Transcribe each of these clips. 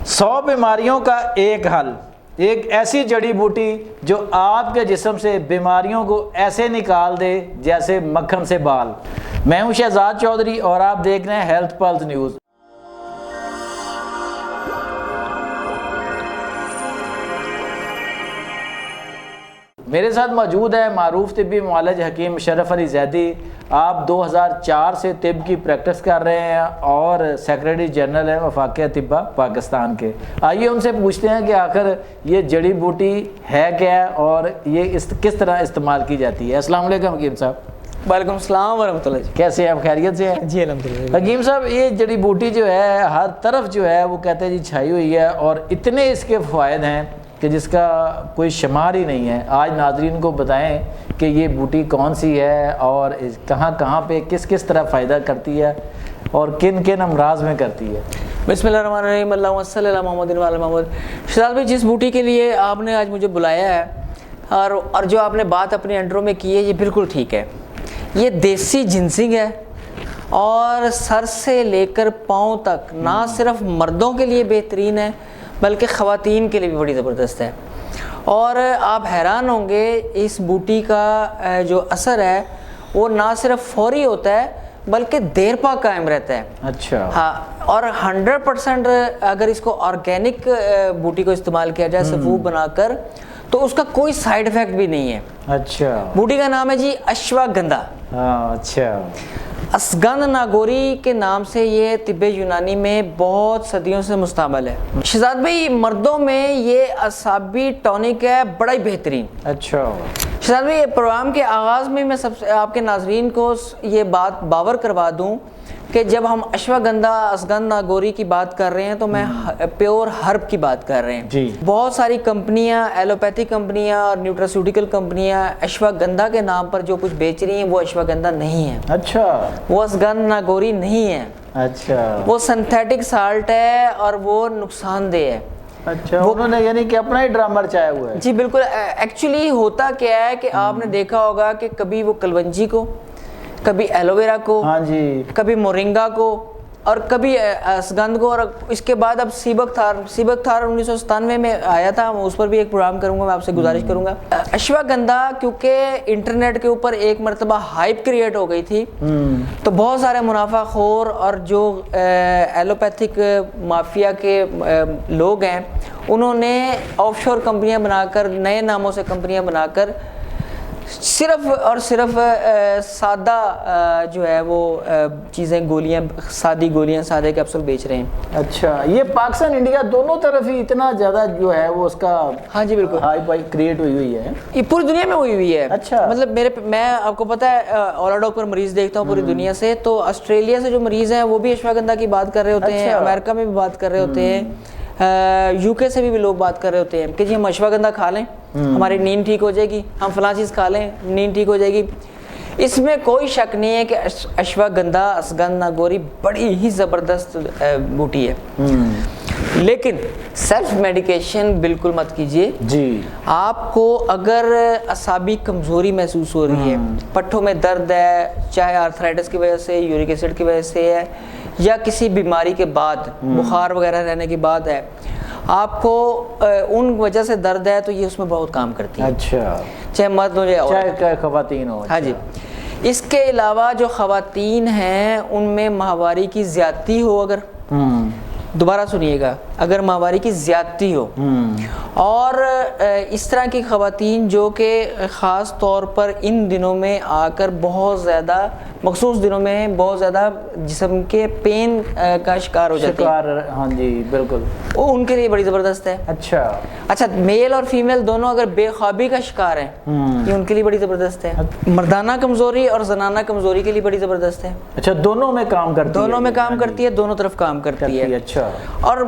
100 بیماریوں کا ایک حل، ایک ایسی جڑی بوٹی جو آپ کے جسم سے بیماریوں کو ایسے نکال دے جیسے مکھن سے بال۔ میں ہوں شہزاد چودھری اور آپ دیکھ رہے ہیں ہیلتھ پلس نیوز۔ میرے ساتھ موجود ہے معروف طبی معالج حکیم مشرف علی زیدی۔ آپ 2004 سے طب کی پریکٹس کر رہے ہیں اور سیکریٹری جنرل ہیں وفاق اطباء پاکستان کے۔ آئیے ان سے پوچھتے ہیں کہ آخر یہ جڑی بوٹی ہے کیا ہے اور یہ کس طرح استعمال کی جاتی ہے۔ السلام علیکم حکیم صاحب۔ وعلیکم السلام ورحمۃ اللہ۔ کیسے ہیں آپ؟ خیریت سے ہیں؟ جی الحمدللہ۔ حکیم صاحب، یہ جڑی بوٹی جو ہے ہر طرف جو ہے وہ کہتے ہیں جی چھائی ہوئی ہے اور اتنے اس کے فوائد ہیں کہ جس کا کوئی شمار ہی نہیں ہے۔ آج ناظرین کو بتائیں کہ یہ بوٹی کون سی ہے اور کہاں کہاں پہ کس کس طرح فائدہ کرتی ہے اور کن کن امراض میں کرتی ہے۔ بسم اللہ الرحمن الرحیم، اللہم صلی علی محمد و علی محمد۔ شہزاد بھائی، جس بوٹی کے لیے آپ نے آج مجھے بلایا ہے اور جو آپ نے بات اپنے انٹرو میں کی ہے یہ بالکل ٹھیک ہے۔ یہ دیسی جنسنگ ہے اور سر سے لے کر پاؤں تک نہ صرف مردوں کے لیے بہترین ہے بلکہ خواتین کے لیے بھی بڑی زبردست ہے۔ اور آپ حیران ہوں گے اس بوٹی کا جو اثر ہے وہ نہ صرف فوری ہوتا ہے بلکہ دیر پا قائم رہتا ہے۔ اچھا۔ ہاں، اور 100% اگر اس کو آرگینک بوٹی کو استعمال کیا جائے سفوف بنا کر تو اس کا کوئی سائیڈ ایفیکٹ بھی نہیں ہے۔ اچھا۔ بوٹی کا نام ہے جی اشواگندھا۔ ہاں، اچھا۔ اسگندھ ناگوری کے نام سے یہ طب یونانی میں بہت صدیوں سے مستعمل ہے۔ شہزاد بھائی، مردوں میں یہ اعصابی ٹونک ہے بڑا ہی بہترین۔ اچھا۔ شہزاد بھائی، پروگرام کے آغاز میں میں آپ کے ناظرین کو یہ بات باور کروا دوں کہ جب ہم اشواگندھا اسگندھ ناگوری کی بات کر رہے ہیں تو میں پیور ہرب کی بات کر رہے ہیں۔ جی۔ بہت ساری کمپنیاں، ایلوپیتھی کمپنیاں اور نیوٹراسیوٹیکل کمپنیاں اشواگندھا کے نام پر جو کچھ بیچ رہی ہیں وہ اشواگندھا نہیں ہے، اچھا۔ وہ اسگندھ ناگوری نہیں ہے، اچھا۔ وہ سنتھیٹک سالٹ ہے اور وہ نقصان دہ ہے۔ اچھا، انہوں نے یعنی کہ اپنا ہی ڈرامہ رچایا ہوا ہے۔ جی بالکل۔ ایکچولی ہوتا کیا ہے کہ آپ نے دیکھا ہوگا کہ کبھی وہ کلونجی کو، کبھی ایلوویرا کو، ہاں جی، کبھی مورنگا کو اور کبھی اسگندھ کو، اور اس کے بعد اب سیبک تھار 1997 میں آیا تھا، اس پر بھی ایک پروگرام کروں گا، میں آپ سے گزارش کروں گا۔ اشواگندھا کیونکہ انٹرنیٹ کے اوپر ایک مرتبہ ہائپ کریٹ ہو گئی تھی تو بہت سارے منافع خور اور جو ایلوپیتھک مافیا کے لوگ ہیں انہوں نے آف شور کمپنیاں بنا کر، نئے ناموں سے کمپنیاں بنا کر صرف اور صرف سادہ جو ہے وہ چیزیں، گولیاں، سادی گولیاں، سادے کیپسول بیچ رہے ہیں۔ اچھا، یہ پاکستان انڈیا دونوں طرف ہی اتنا زیادہ جو ہے وہ اس کا ہاں جی بالکل ہائی کریٹ ہوئی ہے۔ یہ پوری دنیا میں ہوئی ہے۔ اچھا۔ مطلب میں آپ کو پتہ ہے اولاڈوک پر مریض دیکھتا ہوں پوری دنیا سے، تو آسٹریلیا سے جو مریض ہیں وہ بھی اشواگندھا کی بات کر رہے ہوتے ہیں، امریکہ میں بھی بات کر رہے ہوتے ہیں، یو کے سے بھی لوگ بات کر رہے ہوتے ہیں کہ جی ہم اشواگندھا کھا لیں ہماری نیند ٹھیک ہو جائے گی، ہم فلاں چیز کھا لیں نیند ٹھیک ہو جائے گی۔ اس میں کوئی شک نہیں ہے کہ اشواگندھا اسگندھ ناگوری بڑی ہی زبردست بوٹی ہے، لیکن سیلف میڈیکیشن بالکل مت کیجیے۔ جی۔ آپ کو اگر اعصابی کمزوری محسوس ہو رہی ہے، پٹھوں میں درد ہے، چاہے آرتھرائٹس کی وجہ سے، یورک ایسڈ کی وجہ سے ہے یا کسی بیماری کے بعد، بخار وغیرہ رہنے کے بعد ہے، آپ کو ان وجہ سے درد ہے تو یہ اس میں بہت کام کرتی ہے۔ اچھا، چاہے مرد ہو چاہے خواتین ہو۔ ہاں جی۔ اس کے علاوہ جو خواتین ہیں ان میں ماہواری کی زیادتی ہو، اگر دوبارہ سنیے گا، اگر ماہواری کی زیادتی ہو اور اس طرح کی خواتین جو کہ خاص طور پر ان دنوں میں آ کر بہت زیادہ، مخصوص دنوں میں بہت زیادہ جسم کے پین کا شکار ہو جاتی ہیں، ہاں جی بالکل، وہ ان کے لیے بڑی زبردست ہے۔ اچھا، میل اور فیمیل دونوں اگر بے خوابی کا شکار ہیں یہ ان کے لیے بڑی زبردست ہے۔ مردانہ کمزوری اور زنانہ کمزوری کے لیے بڑی زبردست ہے۔ اچھا، دونوں میں کام کرتی ہے؟ دونوں میں کام کرتی ہے، دونوں طرف کام کرتی ہے۔ اچھا، اور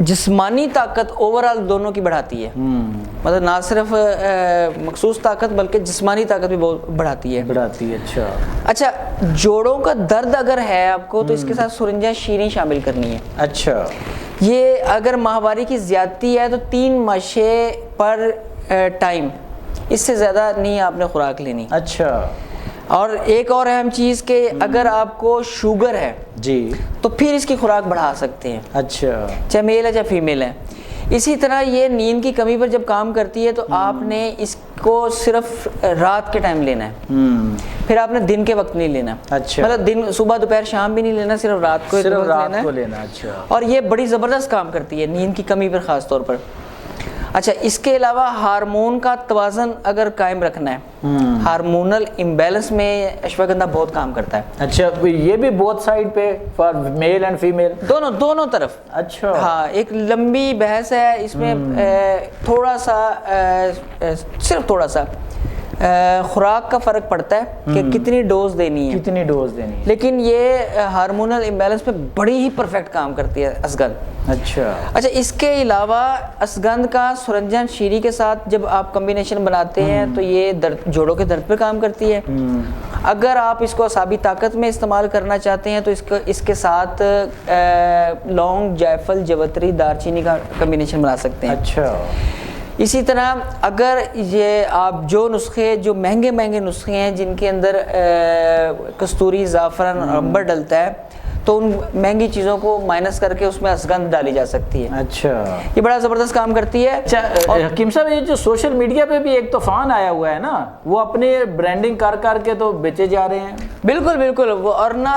جسمانی طاقت اوورال دونوں کی بڑھاتی ہے، مطلب نہ صرف مخصوص طاقت بلکہ جسمانی طاقت بھی بہت بڑھاتی ہے۔ اچھا، جوڑوں کا درد اگر ہے آپ کو تو اس کے ساتھ سرنجہ شیریں شامل کرنی ہے۔ اچھا، یہ اگر ماہواری کی زیادتی ہے تو 3 مشے پر ٹائم، اس سے زیادہ نہیں آپ نے خوراک لینی۔ اچھا، اور ایک اور اہم چیز کہ اگر آپ کو شوگر ہے جی تو پھر اس کی خوراک بڑھا سکتے ہیں، اچھا چاہے میل ہے چاہے فیمیل ہے۔ اسی طرح یہ نیند کی کمی پر جب کام کرتی ہے تو آپ نے اس کو صرف رات کے ٹائم لینا ہے، پھر آپ نے دن کے وقت نہیں لینا، اچھا مطلب دن صبح دوپہر شام بھی نہیں لینا، صرف رات کو ایک وقت لینا ہے۔ لینا اچھا اور یہ بڑی زبردست کام کرتی ہے نیند کی کمی پر خاص طور پر۔ اچھا اس کے علاوہ ہارمون کا توازن اگر قائم رکھنا ہے، ہارمونل امبیلنس میں اشواگندھا بہت کام کرتا ہے۔ اچھا یہ بھی بہت سائڈ پہ فار میل اینڈ فیمیل دونوں طرف۔ اچھا ہاں ایک لمبی بحث ہے اس میں، تھوڑا سا صرف تھوڑا سا خوراک کا فرق پڑتا ہے کہ کتنی ڈوز دینی ہے، کتنی ڈوز دینی ہے، لیکن یہ ہارمونل امبیلنس پہ بڑی ہی پرفیکٹ کام کرتی ہے اسگندھ۔ اچھا اس کے علاوہ اسگندھ کا سرنجن شیری کے ساتھ جب آپ کمبینیشن بناتے ہیں تو یہ جوڑوں کے درد پہ کام کرتی ہے۔ اگر آپ اس کو اعصابی طاقت میں استعمال کرنا چاہتے ہیں تو اس کے ساتھ لونگ، جائفل، جوتری، دارچینی کا کمبینیشن بنا سکتے ہیں۔ اچھا اسی طرح اگر یہ آپ جو نسخے، جو مہنگے نسخے ہیں جن کے اندر کستوری، زعفران اور عنبر ڈلتا ہے، تو ان مہنگی چیزوں کو مائنس کر کے اس میں اسگندھ ڈالی جا سکتی ہے۔ اچھا یہ بڑا زبردست کام کرتی ہے۔ اچھا حکیم صاحب یہ جو سوشل میڈیا پہ بھی ایک طوفان آیا ہوا ہے نا، وہ اپنے برانڈنگ کر کے تو بیچے جا رہے ہیں۔ بالکل وہ، اور نا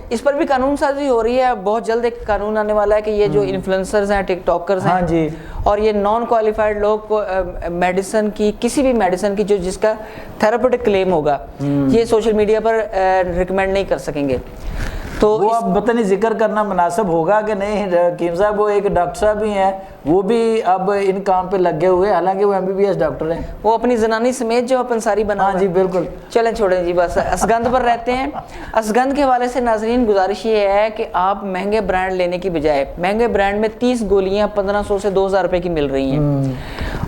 اس پر بھی قانون سازی ہو رہی ہے، بہت جلد ایک قانون آنے والا ہے کہ یہ جو انفلوئنسرز ہیں، ٹک ٹاکرز ہیں، ہاں جی، اور یہ نان کوالیفائڈ لوگ کو میڈیسن کی، کسی بھی میڈیسن کی جس کا تھراپیوٹک کلیم ہوگا، یہ سوشل میڈیا پر ریکمینڈ نہیں کر سکیں گے۔ تو وہ اب پتہ نہیں ذکر کرنا مناسب ہوگا کہ نہیں۔ حکیم صاحب وہ ایک ڈاکٹر صاحب بھی ہیں، وہ بھی اب ان کام پہ لگے ہوئے، حالانکہ وہ MBBS ڈاکٹر ہیں، وہ اپنی زنانی سمیت جو پنساری بنا۔ ہاں جی بالکل۔ چلیں چھوڑیں جی، بس اسگندھ پر رہتے ہیں۔ اسگندھ کے حوالے سے ناظرین گزارش یہ ہے کہ آپ مہنگے برانڈ لینے کی بجائے، مہنگے برانڈ میں 30 گولیاں 1500 سے 2000 روپے کی مل رہی ہیں،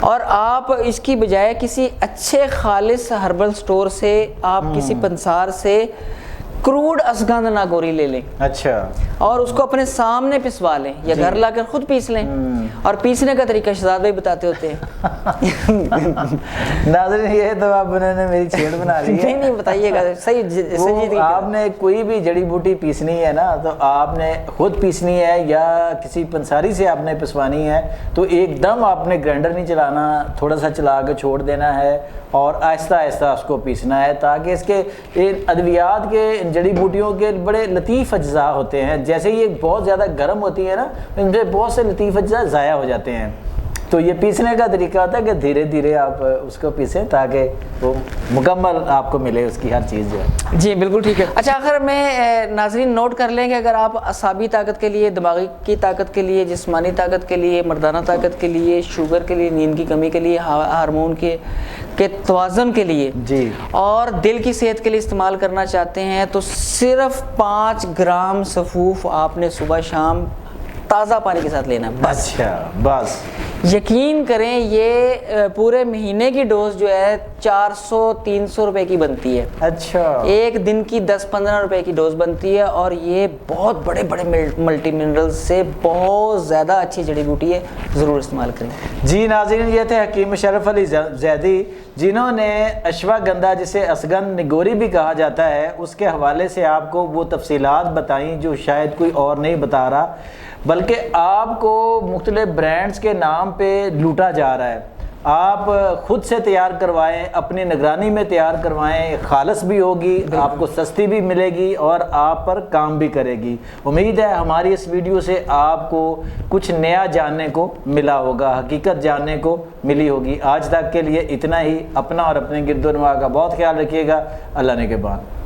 اور آپ اس کی بجائے کسی اچھے خالص ہربل سٹور سے، آپ کسی پنسار سے کروڈ اسگندھ ناگوری لے لیں، اچھا، اور اس کو اپنے سامنے پسوا لیں یا گھر لا کر خود پیس لیں، اور پیسنے کا طریقہ شہزاد بھائی بتاتے ہوتے ہیں۔ ناظرین یہ تو آپ نے میری چھیڑ بنا لی ہے۔ نہیں بتائیے گا، صحیح آپ نے کوئی بھی جڑی بوٹی پیسنی ہے نا، تو آپ نے خود پیسنی ہے یا کسی پنساری سے آپ نے پسوانی ہے، تو ایک دم آپ نے گرائنڈر نہیں چلانا، تھوڑا سا چلا کے چھوڑ دینا ہے اور آہستہ آہستہ اس کو پیسنا ہے، تاکہ اس کے ادویات کے، جڑی بوٹیوں کے بڑے لطیف اجزاء ہوتے ہیں، جیسے یہ بہت زیادہ گرم ہوتی ہیں نا، ان سے بہت سے لطیف اجزاء ضائع ہو جاتے ہیں۔ تو یہ پیسنے کا طریقہ ہوتا ہے کہ دھیرے دھیرے آپ اس کو پیسیں تاکہ وہ مکمل آپ کو ملے اس کی ہر چیز جو ہے۔ جی بالکل ٹھیک ہے۔ اچھا آخر میں ناظرین نوٹ کر لیں کہ اگر آپ اعصابی طاقت کے لیے، دماغی کی طاقت کے لیے، جسمانی طاقت کے لیے، مردانہ طاقت کے لیے، شوگر کے لیے، نیند کی کمی کے لیے، ہارمون کے توازن کے لیے جی، اور دل کی صحت کے لیے استعمال کرنا چاہتے ہیں، تو صرف 5 گرام سفوف آپ نے صبح شام تازہ پانی کے ساتھ لینا ہے، بس۔ اچھا بس، یقین کریں یہ پورے مہینے کی ڈوز جو ہے 400-300 روپے کی بنتی ہے۔ اچھا، ایک دن کی 10-15 روپے کی ڈوز بنتی ہے، اور یہ بہت بڑے ملٹی منرل سے بہت زیادہ اچھی جڑی بوٹی ہے، ضرور استعمال کریں۔ جی ناظرین یہ تھے حکیم مشرف علی زیدی، جنہوں نے اشواگندھا، جسے اسگندھ نگوری بھی کہا جاتا ہے، اس کے حوالے سے آپ کو وہ تفصیلات بتائیں جو شاید کوئی اور نہیں بتا رہا، بلکہ آپ کو مختلف برانڈز کے نام پہ لوٹا جا رہا ہے۔ آپ خود سے تیار کروائیں، اپنی نگرانی میں تیار کروائیں، خالص بھی ہوگی، آپ کو سستی بھی ملے گی اور آپ پر کام بھی کرے گی۔ امید ہے ہماری اس ویڈیو سے آپ کو کچھ نیا جاننے کو ملا ہوگا، حقیقت جاننے کو ملی ہوگی۔ آج تک کے لیے اتنا ہی۔ اپنا اور اپنے گرد و نواح کا بہت خیال رکھیے گا۔ اللہ نے کے بعد۔